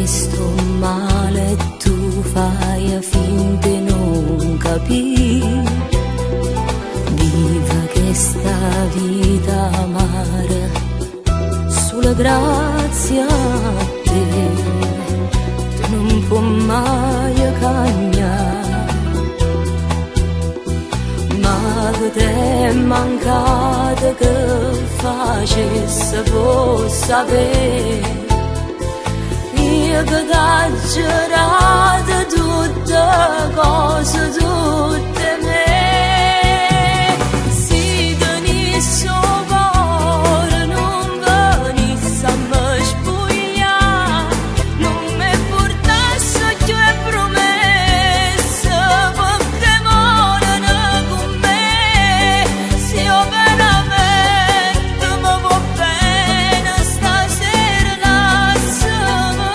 sto male e tu fai finta di non capire. Viva questa vita amara sulla grazia a te, tu non puoi mai cagnare, ma che te è mancata che facesse voi sapere. Io che t'ho giurato tutte cose, tutte me. Si tenisse un cuore non venisse a me spogliare, non mi portasse più le promesse, perché morano con me. Se io veramente mi va bene stasera lasciami.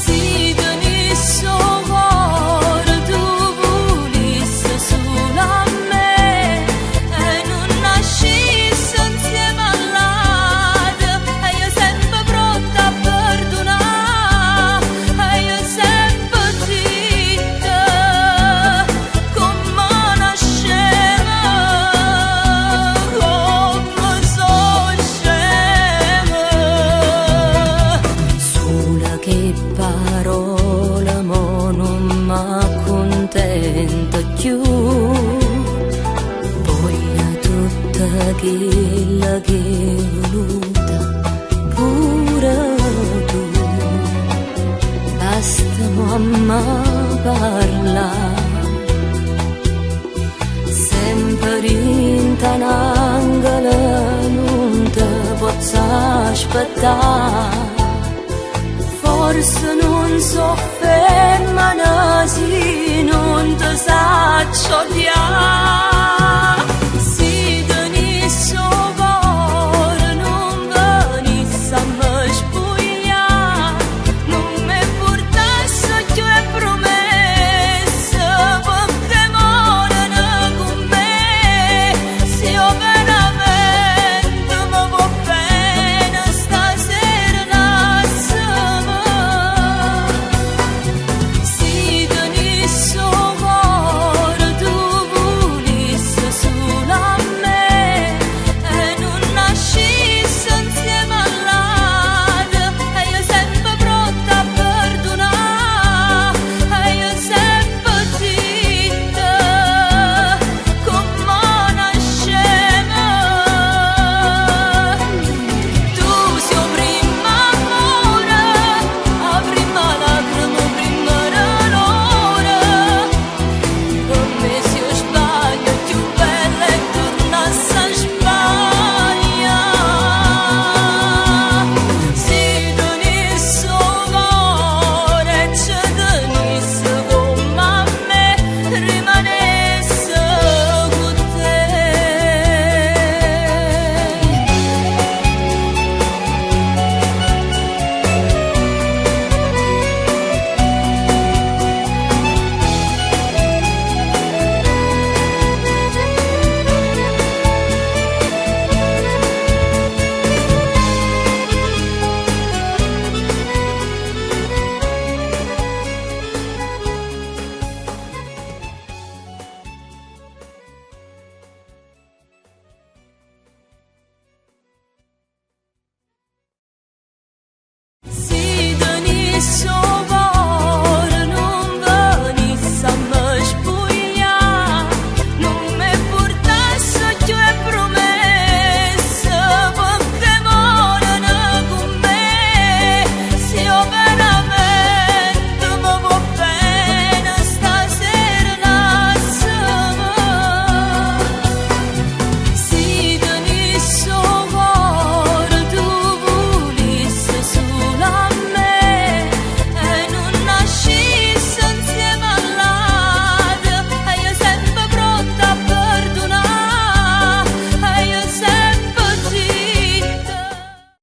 Si tenisse un cuore tu volesse solo a me e non nascisse insieme all'altro, e io sempre pronta a perdonare, e io sempre zitta come nasceva, come so scema. Sola che parola mo non m'accontenta più, voglio tutta quella che hai voluta pure tu. Basta mamma parlare, sempre in tanangolo non te posso aspettare. Forse non so fermare se non ti saccio odiare.